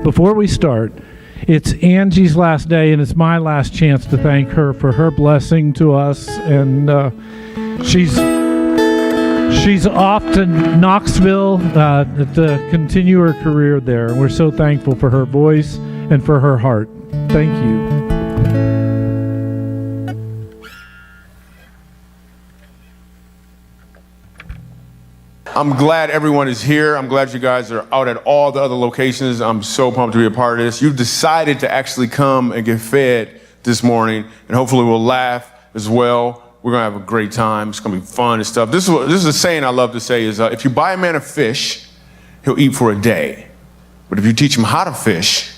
Before we start, it's Angie's last day, and it's my last chance to thank her for her blessing to us. And she's off to Knoxville to continue her career there. And we're so thankful for her voice and for her heart. Thank you. I'm glad everyone is here. I'm glad you guys are out at all the other locations. I'm so pumped to be a part of this. You've decided to actually come and get fed this morning, and hopefully we'll laugh as well. We're gonna have a great time. It's gonna be fun and stuff. This is a saying I love to say is, if you buy a man a fish, he'll eat for a day. But if you teach him how to fish,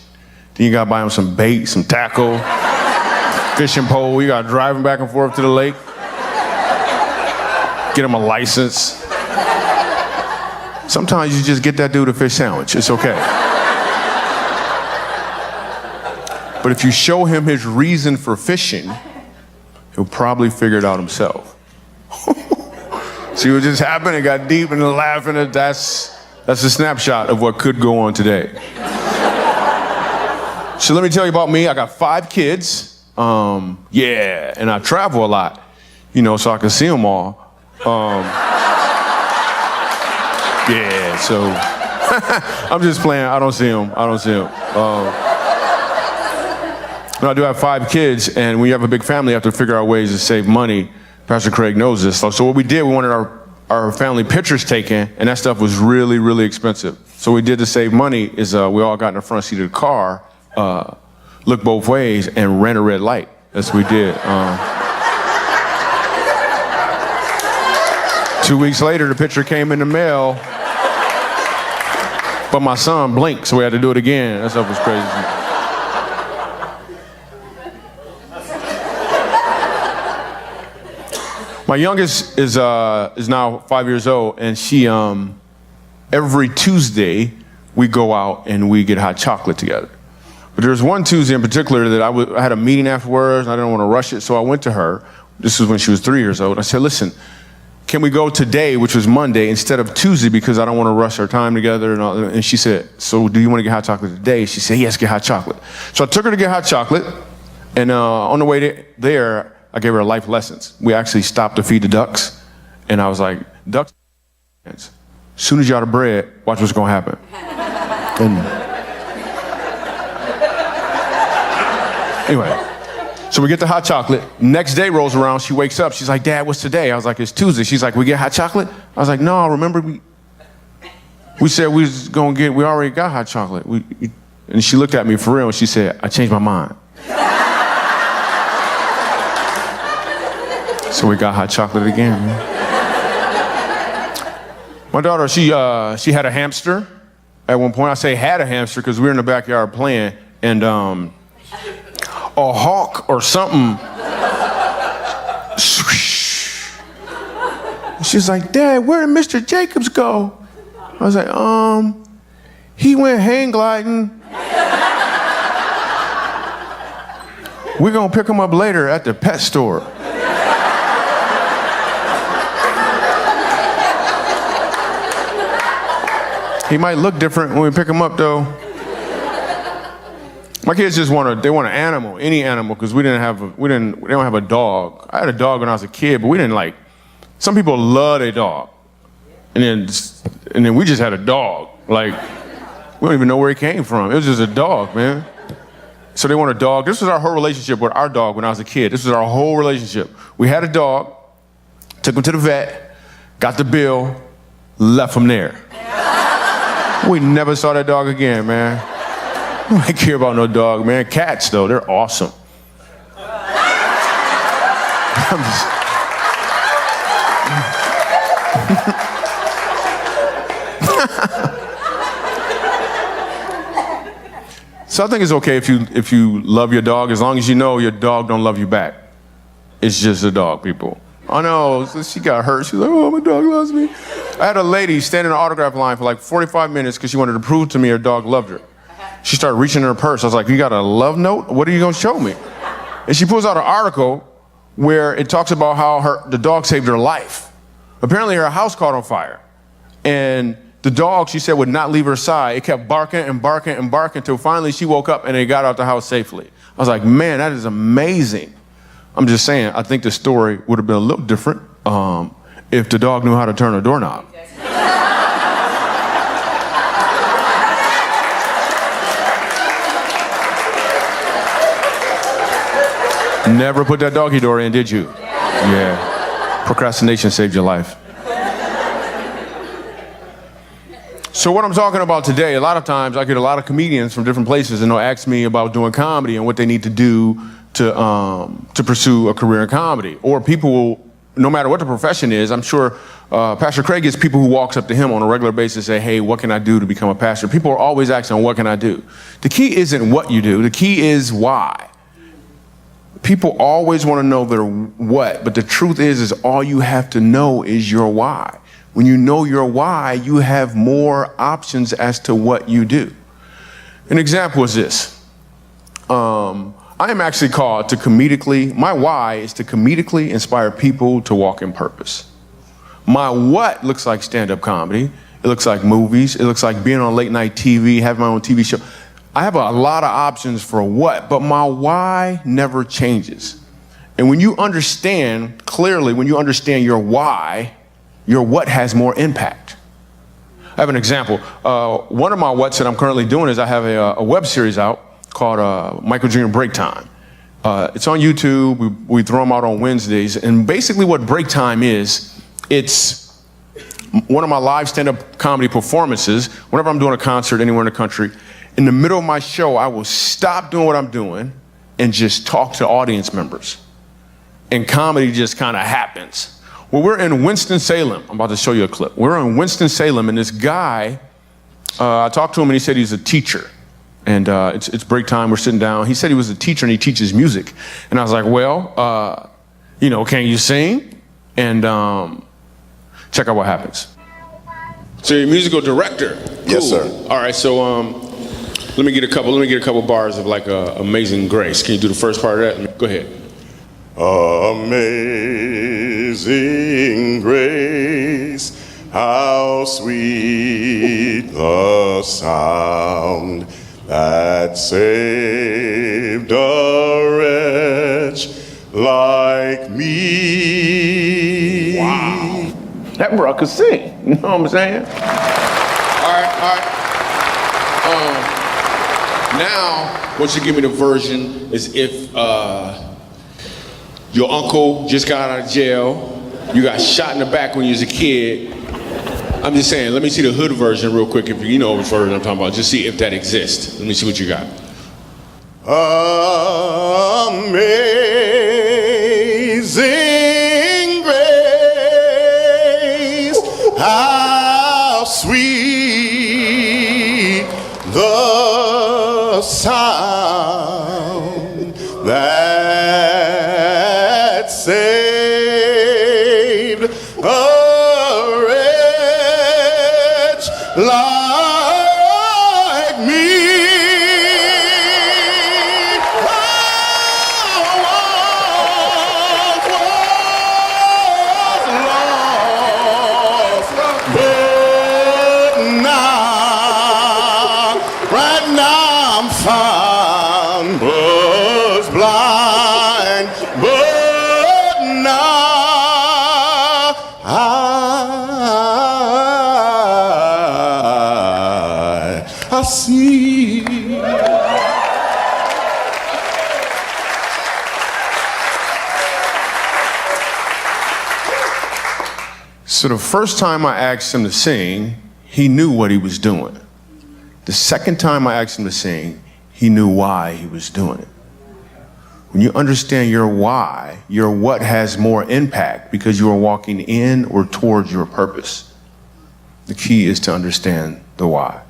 then you gotta buy him some bait, some tackle, fishing pole. You gotta drive him back and forth to the lake. Get him a license. Sometimes you just get that dude a fish sandwich. It's okay. But if you show him his reason for fishing, he'll probably figure it out himself. See what just happened? It got deep and laughing. That's a snapshot of what could go on today. So let me tell you about me. I got 5 kids. And I travel a lot, so I can see them all. So I'm just playing. I don't see them. I do have 5 kids, and when you have a big family, you have to figure out ways to save money. Pastor Craig knows this. So what we did, we wanted our family pictures taken, and that stuff was really, really expensive. So what we did to save money is we all got in the front seat of the car, looked both ways, and ran a red light. That's what we did. 2 weeks later, the picture came in the mail, but my son blinked, so we had to do it again. That stuff was crazy. My youngest is now 5 years old, and she every Tuesday we go out and we get hot chocolate together. But there's one Tuesday in particular that I had a meeting afterwards, and I didn't want to rush it, so I went to her. This was when she was 3 years old. I said, "Listen, can we go today," which was Monday, instead of Tuesday, because I don't want to rush our time together and all. And she said, "So do you want to get hot chocolate today?" She said, "Yes, get hot chocolate." So I took her to get hot chocolate, and on the way there, I gave her life lessons. We actually stopped to feed the ducks, and I was like, "Ducks, as soon as you're out of bread, watch what's going to happen." And anyway, so we get the hot chocolate. Next day rolls around, she wakes up. She's like, "Dad, what's today?" I was like, "It's Tuesday." She's like, "We get hot chocolate?" I was like, "No, remember we said we already got hot chocolate." And she looked at me for real, and she said, "I changed my mind." So we got hot chocolate again. My daughter, she had a hamster at one point. I say had a hamster because we were in the backyard playing, and a hawk or something. She's like, "Dad, where did Mr. Jacobs go?" I was like, he went hang gliding. We're gonna pick him up later at the pet store. He might look different when we pick him up, though. My kids just want an animal, any animal, because we don't have a dog. I had a dog when I was a kid, but we didn't like. Some people love a dog, and then we just had a dog. Like, we don't even know where he came from. It was just a dog, man. So they want a dog. This was our whole relationship with our dog when I was a kid. This was our whole relationship. We had a dog, took him to the vet, got the bill, left him there. We never saw that dog again, man. I don't care about no dog, man. Cats, though, they're awesome. So I think it's okay if you love your dog, as long as you know your dog don't love you back. It's just a dog, people. I know, so she got hurt. She's like, "Oh, my dog loves me." I had a lady stand in an autograph line for like 45 minutes because she wanted to prove to me her dog loved her. She started reaching in her purse. I was like, "You got a love note? What are you gonna show me?" And she pulls out an article where it talks about how the dog saved her life. Apparently her house caught on fire. And The dog, she said, would not leave her side. It kept barking and barking and barking until finally she woke up and they got out the house safely. I was like, man, that is amazing. I'm just saying, I think the story would have been a little different if the dog knew how to turn a doorknob. Never put that doggy door in, did you? Yeah. Procrastination saved your life. So what I'm talking about today, a lot of times I get a lot of comedians from different places and they'll ask me about doing comedy and what they need to do to pursue a career in comedy. Or people will, no matter what the profession is, I'm sure Pastor Craig gets people who walks up to him on a regular basis and say, hey, what can I do to become a pastor? People are always asking, what can I do? The key isn't what you do, the key is why. People always want to know their what, but the truth is all you have to know is your why. When you know your why, you have more options as to what you do. An example is this. I am actually called to my why is to comedically inspire people to walk in purpose. My what looks like stand-up comedy. It looks like movies. It looks like being on late night TV, having my own TV show. I have a lot of options for what, but my why never changes. And when you understand clearly, when you understand your why, your what has more impact. I have an example. One of my what's that I'm currently doing is I have a web series out called Michael Jr. Break Time. It's on YouTube. We throw them out on Wednesdays. And basically what Break Time is, it's one of my live stand-up comedy performances. Whenever I'm doing a concert anywhere in the country, in the middle of my show, I will stop doing what I'm doing and just talk to audience members. And comedy just kind of happens. Well, we're in Winston-Salem. I'm about to show you a clip. We're in Winston-Salem, and this guy, I talked to him, and he said he's a teacher. And it's break time. We're sitting down. He said he was a teacher, and he teaches music. And I was like, well, can you sing? And check out what happens. So you're a musical director. Cool. Yes, sir. All right, so let me get a couple bars of like Amazing Grace. Can you do the first part of that? Go ahead. Amazing grace, how sweet the sound that saved a wretch like me. Wow. That bro could sing. You know what I'm saying? All right. Now, what you give me the version is if your uncle just got out of jail, you got shot in the back when you was a kid. I'm just saying, let me see the hood version real quick, if you know which version I'm talking about. Just see if that exists. Let me see what you got. Amazing grace, how sweet the sound that saved a wretch like me. Was blind, but now I see. So the first time I asked him to sing, he knew what he was doing. The second time I asked him to sing, he knew why he was doing it. When you understand your why, your what has more impact because you are walking in or towards your purpose. The key is to understand the why.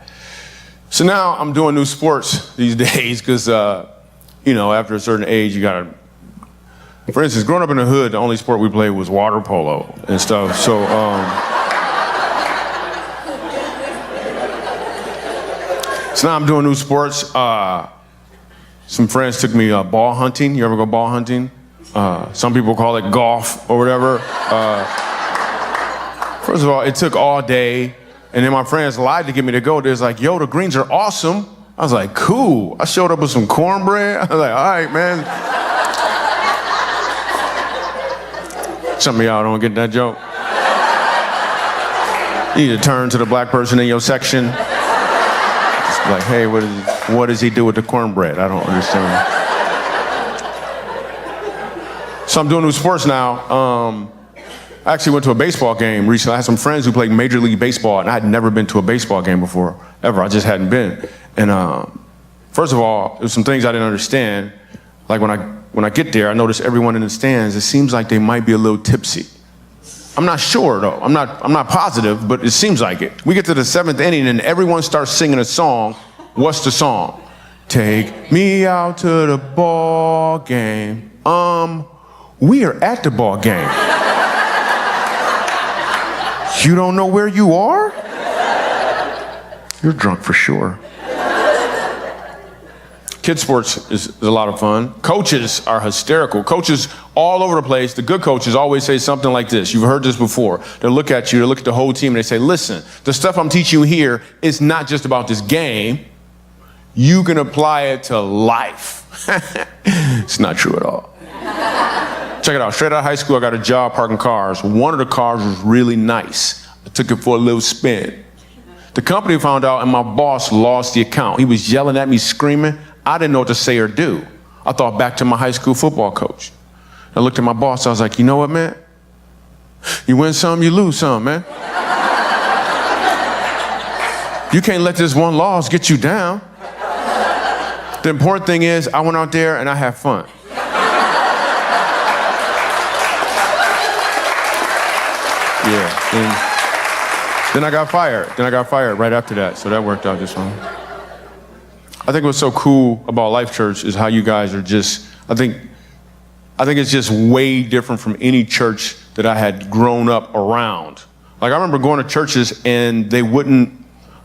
So now I'm doing new sports these days because, after a certain age, you gotta, for instance, growing up in the hood, the only sport we played was water polo and stuff. So, so now I'm doing new sports. Some friends took me ball hunting. You ever go ball hunting? Some people call it golf or whatever. First of all, it took all day, And then my friends lied to get me to go. They was like, yo, the greens are awesome. I was like, cool. I showed up with some cornbread. I was like, all right, man. Some of y'all don't get that joke. You need to turn to the black person in your section. It's like, hey, what does he do with the cornbread? I don't understand. So I'm doing new sports now. I actually went to a baseball game recently. I had some friends who played Major League Baseball, and I had never been to a baseball game before, ever. I just hadn't been. And first of all, there's some things I didn't understand. Like when I get there, I notice everyone in the stands, it seems like they might be a little tipsy. I'm not sure though. I'm not positive, but it seems like it. We get to the 7th inning and everyone starts singing a song. What's the song? Take me out to the ball game. We are at the ball game. You don't know where you are? You're drunk for sure. Kids sports is a lot of fun. Coaches are hysterical. Coaches all over the place, the good coaches always say something like this. You've heard this before. They'll look at you, they'll look at the whole team, and they say, listen, the stuff I'm teaching you here is not just about this game. You can apply it to life. It's not true at all. Check it out. Straight out of high school, I got a job parking cars. One of the cars was really nice. I took it for a little spin. The company found out and my boss lost the account. He was yelling at me, screaming. I didn't know what to say or do. I thought back to my high school football coach. I looked at my boss, I was like, you know what, man? You win some, you lose some, man. You can't let this one loss get you down. The important thing is I went out there and I had fun. Yeah, and then I got fired. Right after that, so that worked out just fine. I think what's so cool about Life Church is how you guys are just, I think it's just way different from any church that I had grown up around. Like I remember going to churches and they wouldn't,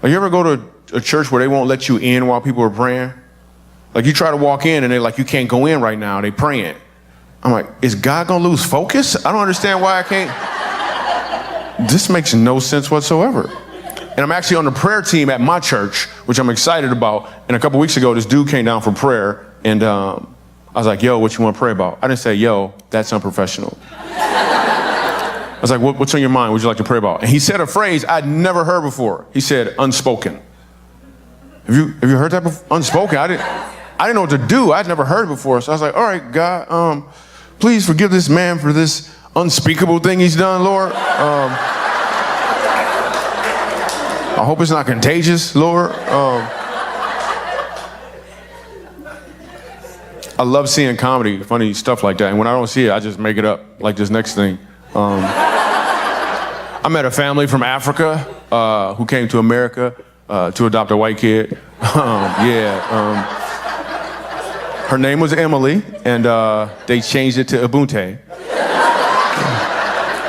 like you ever go to a church where they won't let you in while people are praying? Like you try to walk in and they're like, you can't go in right now, they praying. I'm like, is God gonna lose focus? I don't understand why I can't. This makes no sense whatsoever. And I'm actually on the prayer team at my church, which I'm excited about. And a couple weeks ago, this dude came down for prayer, and I was like, yo, what you want to pray about? I didn't say, yo, that's unprofessional. I was like, what's on your mind? What would you like to pray about? And he said a phrase I'd never heard before. He said, unspoken. Have you heard that before? Unspoken? I didn't know what to do. I'd never heard it before. So I was like, all right, God, please forgive this man for this unspeakable thing he's done, Lord. I hope it's not contagious, Lord. I love seeing comedy, funny stuff like that. And when I don't see it, I just make it up, like this next thing. I met a family from Africa who came to America to adopt a white kid. Her name was Emily, and they changed it to Ubuntu.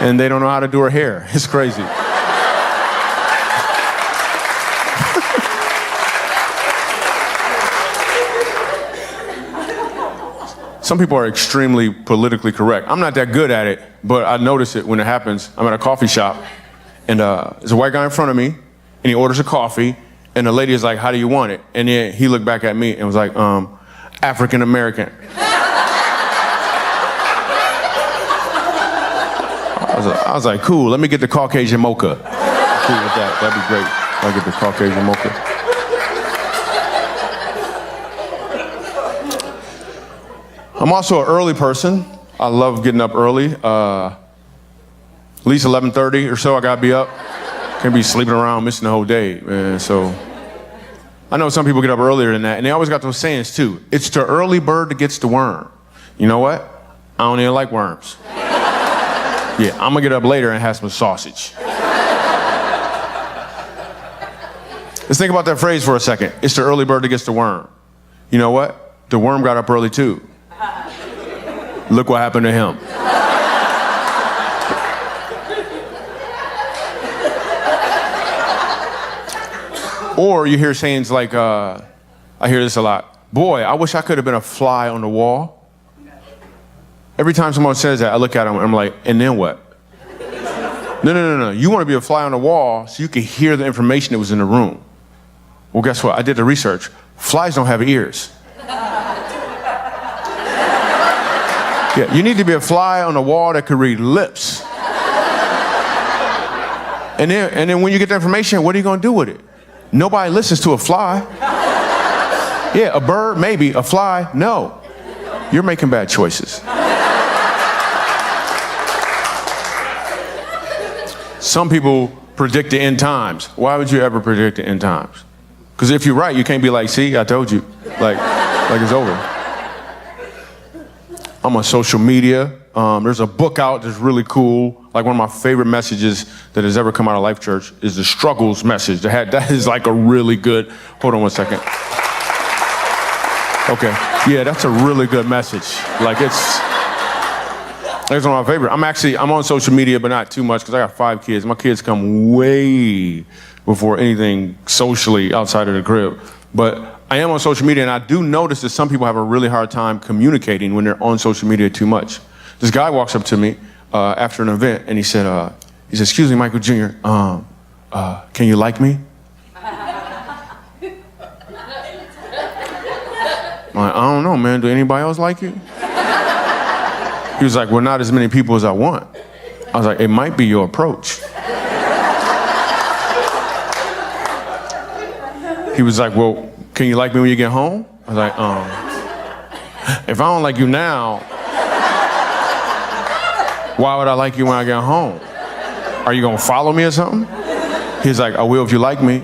And they don't know how to do her hair. It's crazy. Some people are extremely politically correct. I'm not that good at it, but I notice it when it happens. I'm at a coffee shop, and there's a white guy in front of me, and he orders a coffee, and the lady is like, how do you want it? And then he looked back at me and was like, African American. I was like, cool, let me get the Caucasian mocha. Cool with that, that'd be great. I'll get the Caucasian mocha. I'm also an early person. I love getting up early. At least 11:30 or so, I gotta be up. Can't be sleeping around, missing the whole day, man. So I know some people get up earlier than that, and they always got those sayings too. It's the early bird that gets the worm. You know what? I don't even like worms. Yeah, I'm gonna get up later and have some sausage. Let's think about that phrase for a second. It's the early bird that gets the worm. You know what? The worm got up early too. Look what happened to him. Or you hear sayings like, I hear this a lot. Boy, I wish I could have been a fly on the wall. Every time someone says that, I look at them and I'm like, and then what? No. You want to be a fly on the wall so you can hear the information that was in the room. Well, guess what? I did the research. Flies don't have ears. Yeah, you need to be a fly on the wall that can read lips. And then when you get the information, what are you going to do with it? Nobody listens to a fly. Yeah, a bird, maybe. A fly, no. You're making bad choices. Some people predict the end times. Why would you ever predict the end times? Because if you're right, you can't be like, see, I told you. Like it's over. I'm on social media. There's a book out that's really cool. Like one of my favorite messages that has ever come out of Life Church is the struggles message. That is like a really good, hold on one second. Okay, yeah, that's a really good message. Like it's one of my favorite. I'm on social media, but not too much because I got 5 kids. My kids come way before anything socially outside of the crib. But I am on social media, and I do notice that some people have a really hard time communicating when they're on social media too much. This guy walks up to me after an event, and he said, "Excuse me, Michael Jr., can you like me?" I'm like, I don't know, man. Do anybody else like you? He was like, well, not as many people as I want. I was like, it might be your approach. He was like, well, can you like me when you get home? I was like, if I don't like you now, why would I like you when I get home? Are you gonna follow me or something? He's like, I will if you like me.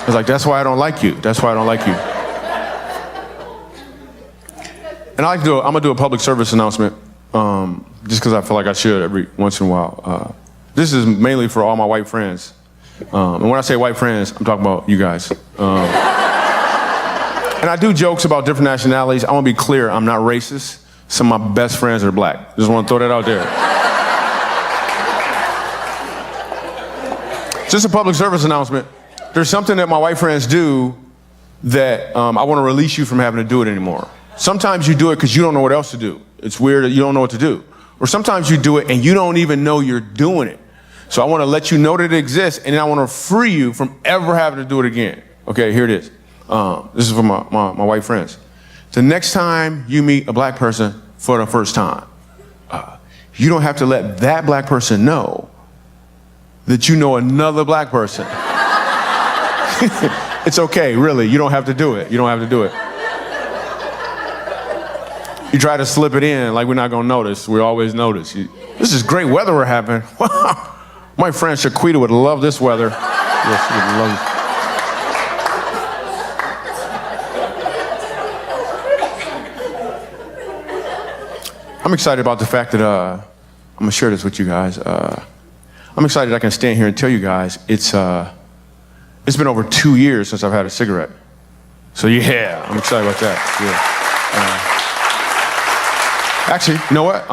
I was like, that's why I don't like you. That's why I don't like you. And I'm gonna do a public service announcement, just because I feel like I should every once in a while. This is mainly for all my white friends. And when I say white friends, I'm talking about you guys. And I do jokes about different nationalities. I want to be clear, I'm not racist. Some of my best friends are black. Just want to throw that out there. Just a public service announcement. There's something that my white friends do that I want to release you from having to do it anymore. Sometimes you do it because you don't know what else to do. It's weird that you don't know what to do. Or sometimes you do it and you don't even know you're doing it. So I want to let you know that it exists, and then I want to free you from ever having to do it again. Okay, here it is. This is for my white friends. The next time you meet a black person for the first time, you don't have to let that black person know that you know another black person. It's okay, really. You don't have to do it. You don't have to do it. You try to slip it in like we're not going to notice. We always notice. This is great weather we're having. Wow. My friend Shaquita would love this weather. Yes, she would love it. I'm excited about the fact that, I'm going to share this with you guys. I'm excited I can stand here and tell you guys it's been over 2 years since I've had a cigarette. So yeah, I'm excited about that. Yeah. Actually, you know what?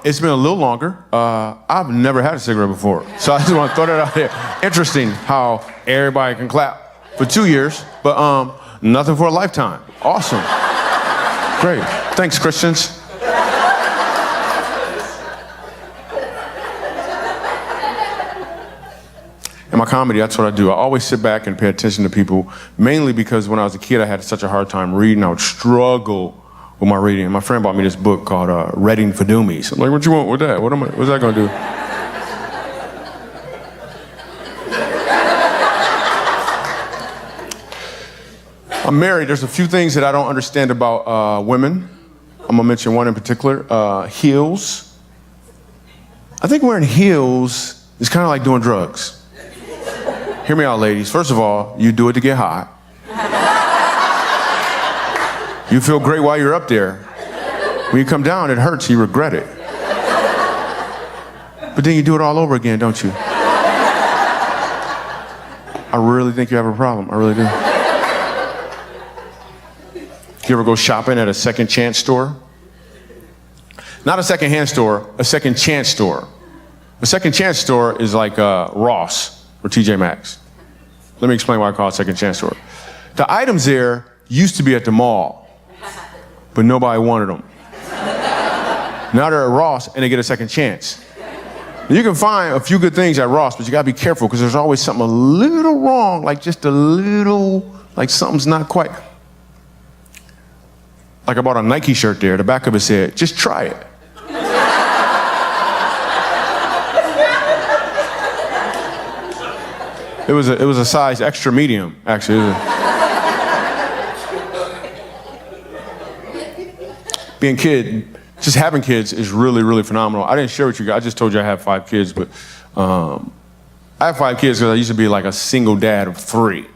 It's been a little longer. I've never had a cigarette before. So I just want to throw that out there. Interesting how everybody can clap for 2 years, but nothing for a lifetime. Awesome. Great. Thanks, Christians. In my comedy, that's what I do. I always sit back and pay attention to people, mainly because when I was a kid, I had such a hard time reading. I would struggle with my reading. My friend bought me this book called Reading for Doomies. I'm like, what you want with that? What's that going to do? I'm married. There's a few things that I don't understand about women. I'm going to mention one in particular. Heels. I think wearing heels is kind of like doing drugs. Hear me out, ladies. First of all, you do it to get hot. You feel great while you're up there. When you come down, it hurts. You regret it. But then you do it all over again, don't you? I really think you have a problem. I really do. You ever go shopping at a second chance store? Not a second-hand store, a second chance store. A second chance store is like Ross or TJ Maxx. Let me explain why I call it second chance store. The items there used to be at the mall, but nobody wanted them. Now they're at Ross and they get a second chance. You can find a few good things at Ross, but you gotta be careful because there's always something a little wrong, like just a little, like something's not quite. Like I bought a Nike shirt there, the back of it said, just try it. It was a size extra medium, actually. Just having kids is really, really phenomenal. I didn't share with you guys. I just told you I have 5 kids, but I have 5 kids because I used to be like a single dad of 3.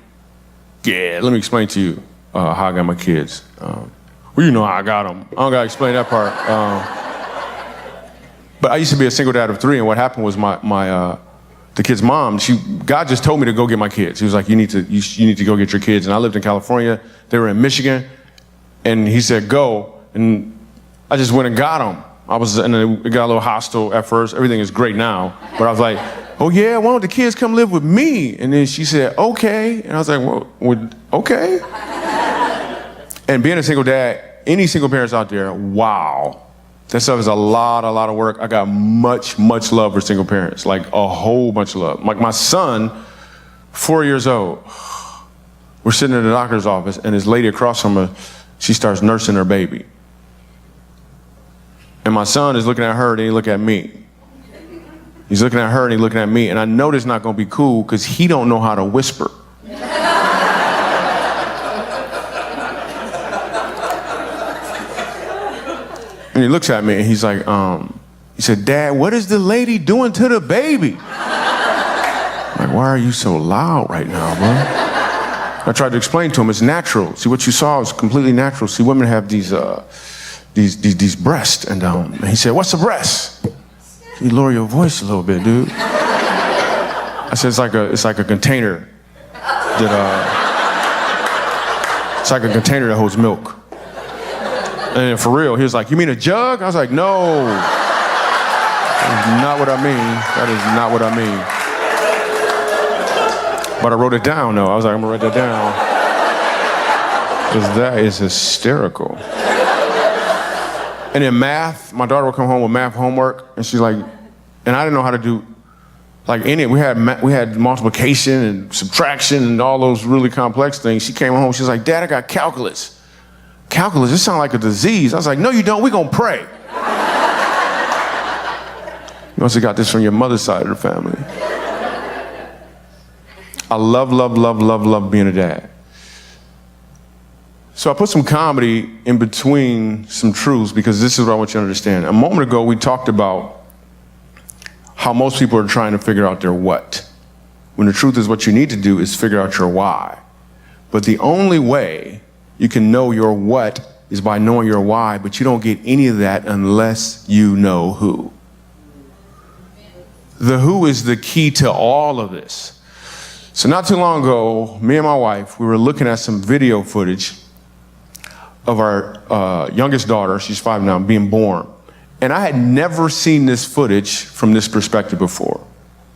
Yeah, let me explain to you how I got my kids. Well, you know how I got them. I don't gotta explain that part. But I used to be a single dad of 3, and what happened was the kid's mom, God just told me to go get my kids. He was like, you need to go get your kids. And I lived in California. They were in Michigan, and he said go, and I just went and got them. And it got a little hostile at first. Everything is great now. But I was like, oh yeah, why don't the kids come live with me? And then she said, okay. And I was like, well okay. And being a single dad, any single parents out there, wow. That stuff is a lot of work. I got much love for single parents, like a whole bunch of love. Like my son, 4 years old, we're sitting in the doctor's office and this lady across from her, she starts nursing her baby. And my son is looking at her, then he look at me. He's looking at her and he's looking at me, and I know this is not gonna be cool because he don't know how to whisper. And he looks at me and he's like, he said, Dad, what is the lady doing to the baby? I'm like, why are you so loud right now, bro? I tried to explain to him, it's natural. See, what you saw is completely natural. See, women have these breasts, and he said, what's a breast? You lower your voice a little bit, dude. I said, it's like a container it's like a container that holds milk. And for real, he was like, you mean a jug? I was like, no, that is not what I mean. That is not what I mean. But I wrote it down, though. I was like, I'm gonna write that down. Because that is hysterical. And in math, my daughter would come home with math homework, and she's like, and I didn't know how to do, like we had multiplication and subtraction and all those really complex things. She came home, she was like, Dad, I got calculus. Calculus, this sounds like a disease. I was like, no, you don't, we're gonna pray. You must have got this from your mother's side of the family. I love being a dad. So I put some comedy in between some truths because this is what I want you to understand. A moment ago, we talked about how most people are trying to figure out their what, when the truth is what you need to do is figure out your why. But the only way you can know your what is by knowing your why, but you don't get any of that unless you know who. The who is the key to all of this. So not too long ago, me and my wife, we were looking at some video footage of our youngest daughter, she's 5 now, being born. And I had never seen this footage from this perspective before,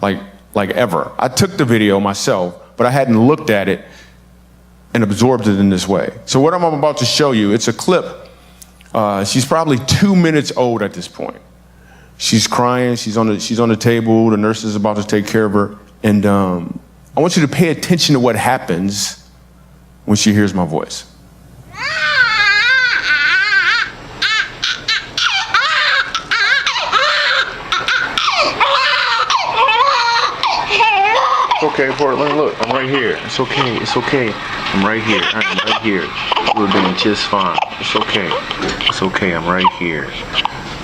like ever. I took the video myself, but I hadn't looked at it and absorbed it in this way. So what I'm about to show you, it's a clip. She's probably 2 minutes old at this point. She's crying, she's on the table, the nurse is about to take care of her, and I want you to pay attention to what happens when she hears my voice. It's okay, Portland, look, I'm right here. It's okay, it's okay. I'm right here, I'm right here. We're doing just fine. It's okay. It's okay, I'm right here.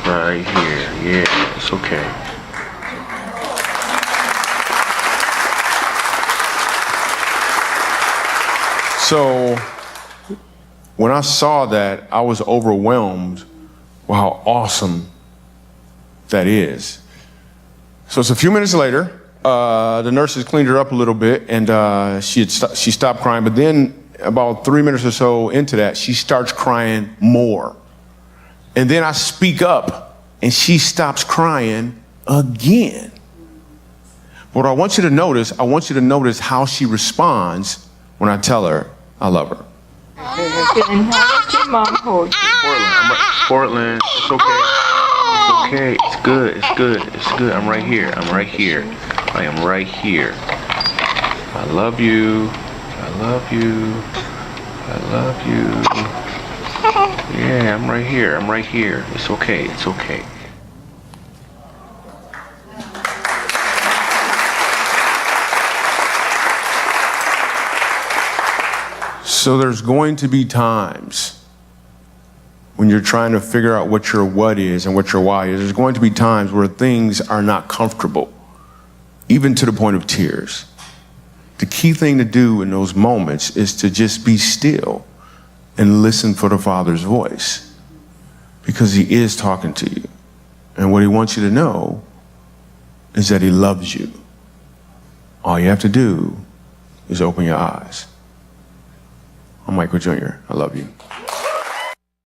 Right here, yeah, it's okay. So, when I saw that, I was overwhelmed with how awesome that is. So it's a few minutes later. The nurses cleaned her up a little bit, and she stopped crying. But then, about 3 minutes or so into that, she starts crying more. And then I speak up, and she stops crying again. What I want you to notice how she responds when I tell her I love her. Mom, hold you. Portland, it's okay. okay. It's good. It's good. It's good. I'm right here. I'm right here. I am right here. I love you. I love you. I love you. Yeah, I'm right here. I'm right here. It's okay. It's okay. So there's going to be times when you're trying to figure out what your what is and what your why is. There's going to be times where things are not comfortable, even to the point of tears. The key thing to do in those moments is to just be still and listen for the Father's voice, because he is talking to you. And what he wants you to know is that he loves you. All you have to do is open your eyes. I'm Michael Jr. I love you.